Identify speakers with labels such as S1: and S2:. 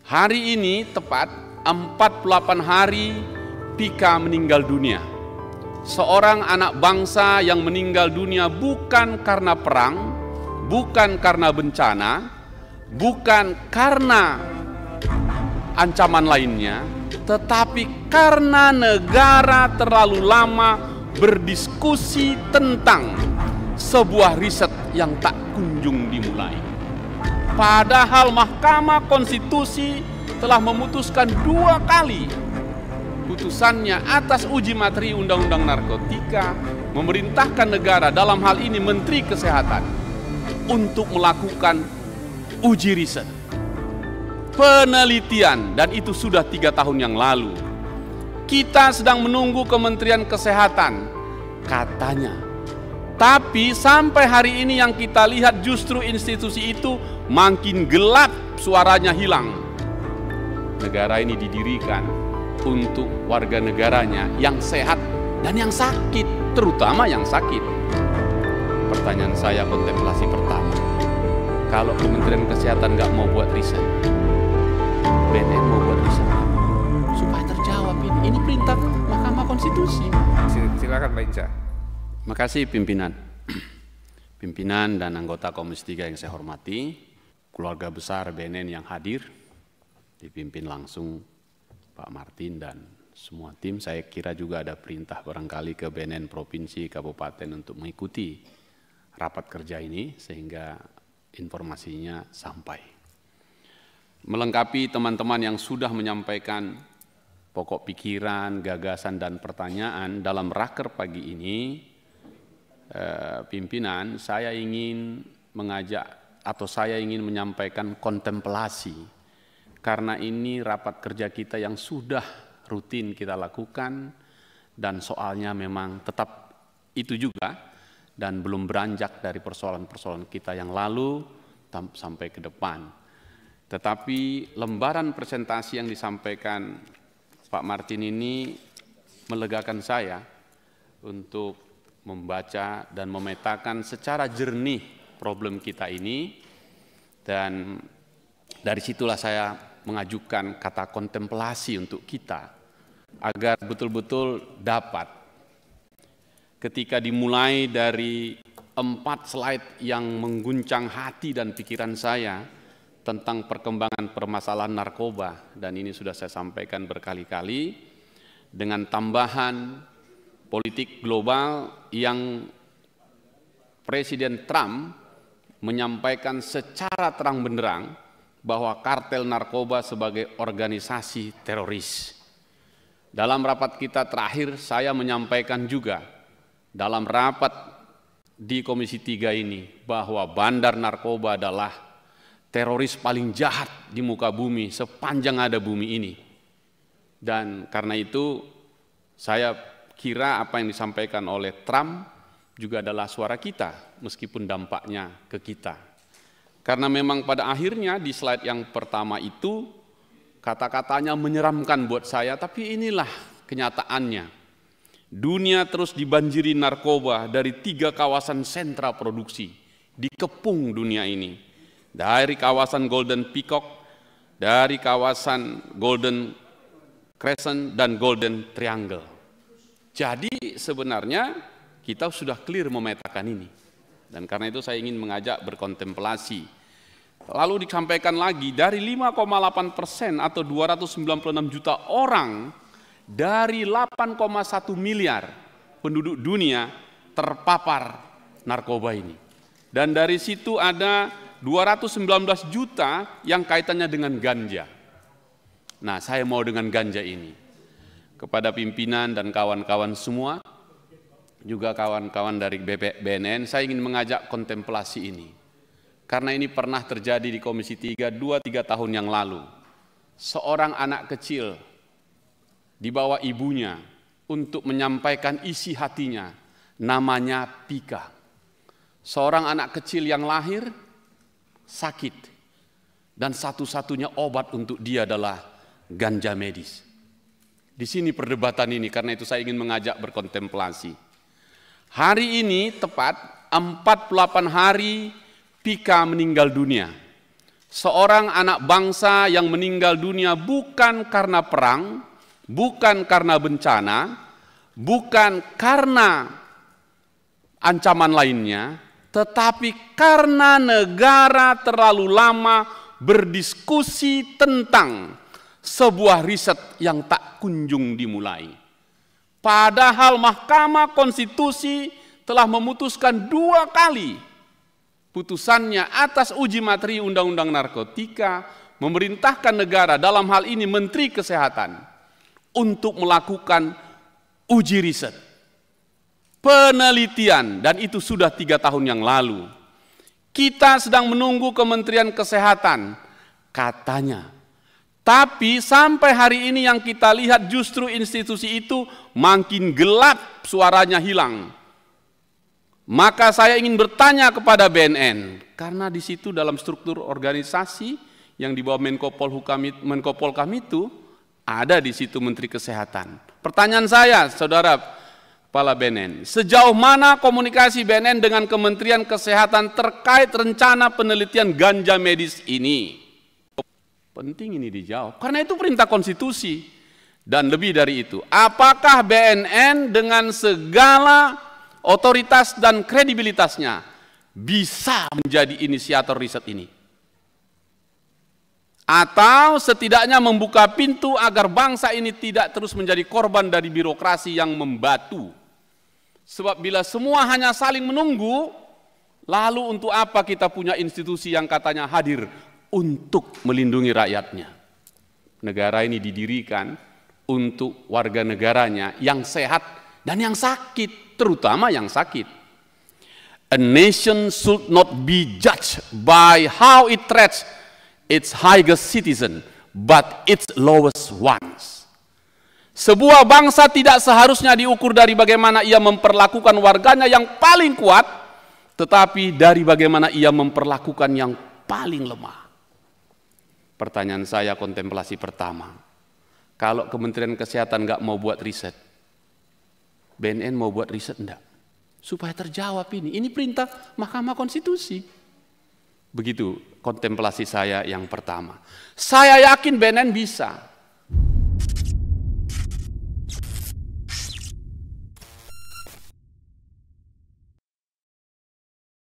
S1: Hari ini tepat 48 hari Pika meninggal dunia. Seorang anak bangsa yang meninggal dunia bukan karena perang, bukan karena bencana, bukan karena ancaman lainnya, tetapi karena negara terlalu lama berdiskusi tentang sebuah riset yang tak kunjung dimulai. Padahal Mahkamah Konstitusi telah memutuskan 2 kali putusannya atas uji materi Undang-Undang Narkotika, memerintahkan negara, dalam hal ini Menteri Kesehatan, untuk melakukan uji riset, penelitian, dan itu sudah 3 tahun yang lalu. Kita sedang menunggu Kementerian Kesehatan, katanya. Tapi sampai hari ini yang kita lihat justru institusi itu makin gelap, suaranya hilang. Negara ini didirikan untuk warga negaranya yang sehat dan yang sakit, terutama yang sakit. Pertanyaan saya, kontemplasi pertama, kalau Kementerian Kesehatan nggak mau buat riset, BNN mau buat riset supaya terjawab ini. Ini perintah Mahkamah Konstitusi.
S2: Silakan Pak Inca.
S1: Makasih pimpinan dan anggota Komisi 3 yang saya hormati, keluarga besar BNN yang hadir, dipimpin langsung Pak Martin dan semua tim. Saya kira juga ada perintah barangkali ke BNN Provinsi, Kabupaten untuk mengikuti rapat kerja ini sehingga informasinya sampai. Melengkapi teman-teman yang sudah menyampaikan pokok pikiran, gagasan, dan pertanyaan dalam raker pagi ini, pimpinan, saya ingin mengajak atau saya ingin menyampaikan kontemplasi, karena ini rapat kerja kita yang sudah rutin kita lakukan dan soalnya memang tetap itu juga dan belum beranjak dari persoalan-persoalan kita yang lalu sampai ke depan. Tetapi lembaran presentasi yang disampaikan Pak Martin ini melegakan saya untuk membaca dan memetakan secara jernih problem kita ini, dan dari situlah saya mengajukan kata kontemplasi untuk kita agar betul-betul dapat, ketika dimulai dari 4 slide yang mengguncang hati dan pikiran saya tentang perkembangan permasalahan narkoba, dan ini sudah saya sampaikan berkali-kali, dengan tambahan politik global yang Presiden Trump menyampaikan secara terang benderang bahwa kartel narkoba sebagai organisasi teroris. Dalam rapat kita terakhir saya menyampaikan juga dalam rapat di Komisi 3 ini bahwa bandar narkoba adalah teroris paling jahat di muka bumi sepanjang ada bumi ini. Dan karena itu saya kira apa yang disampaikan oleh Trump juga adalah suara kita, meskipun dampaknya ke kita. Karena memang pada akhirnya di slide yang pertama itu kata-katanya menyeramkan buat saya, tapi inilah kenyataannya. Dunia terus dibanjiri narkoba dari 3 kawasan sentra produksi, dikepung dunia ini. Dari kawasan Golden Peacock, dari kawasan Golden Crescent dan Golden Triangle. Jadi sebenarnya kita sudah clear memetakan ini. Dan karena itu saya ingin mengajak berkontemplasi. Lalu disampaikan lagi dari 5,8% atau 296 juta orang dari 8,1 miliar penduduk dunia terpapar narkoba ini. Dan dari situ ada 219 juta yang kaitannya dengan ganja. Nah, saya mau dengan ganja ini. Kepada pimpinan dan kawan-kawan semua, juga kawan-kawan dari BNN, saya ingin mengajak kontemplasi ini. Karena ini pernah terjadi di Komisi 3 2-3 tahun yang lalu. Seorang anak kecil dibawa ibunya untuk menyampaikan isi hatinya, namanya Pika. Seorang anak kecil yang lahir sakit, dan satu-satunya obat untuk dia adalah ganja medis. Di sini perdebatan ini, karena itu saya ingin mengajak berkontemplasi. Hari ini tepat 48 hari Pika meninggal dunia. seorang anak bangsa yang meninggal dunia bukan karena perang, bukan karena bencana, bukan karena ancaman lainnya, tetapi karena negara terlalu lama berdiskusi tentang sebuah riset yang tak kunjung dimulai. Padahal Mahkamah Konstitusi telah memutuskan 2 kali putusannya atas uji materi Undang-Undang Narkotika, memerintahkan negara, dalam hal ini Menteri Kesehatan, untuk melakukan uji riset, penelitian, dan itu sudah 3 tahun yang lalu. Kita sedang menunggu Kementerian Kesehatan, katanya. Tapi sampai hari ini yang kita lihat justru institusi itu makin gelap, suaranya hilang. Maka saya ingin bertanya kepada BNN, karena di situ dalam struktur organisasi yang di bawah Menko Polhukam itu ada di situ Menteri Kesehatan. Pertanyaan saya, Saudara Kepala BNN, sejauh mana komunikasi BNN dengan Kementerian Kesehatan terkait rencana penelitian ganja medis ini? Penting ini dijawab, karena itu perintah konstitusi. Dan lebih dari itu, apakah BNN dengan segala otoritas dan kredibilitasnya bisa menjadi inisiator riset ini? Atau setidaknya membuka pintu agar bangsa ini tidak terus menjadi korban dari birokrasi yang membatu? Sebab bila semua hanya saling menunggu, lalu untuk apa kita punya institusi yang katanya hadir untuk melindungi rakyatnya? Negara ini didirikan untuk warga negaranya yang sehat dan yang sakit, terutama yang sakit. A nation should not be judged by how it treats its highest citizen, but its lowest ones. Sebuah bangsa tidak seharusnya diukur dari bagaimana ia memperlakukan warganya yang paling kuat, tetapi dari bagaimana ia memperlakukan yang paling lemah. Pertanyaan saya, kontemplasi pertama, kalau Kementerian Kesehatan nggak mau buat riset, BNN mau buat riset enggak? Supaya terjawab ini perintah Mahkamah Konstitusi. Begitu kontemplasi saya yang pertama. Saya yakin BNN bisa.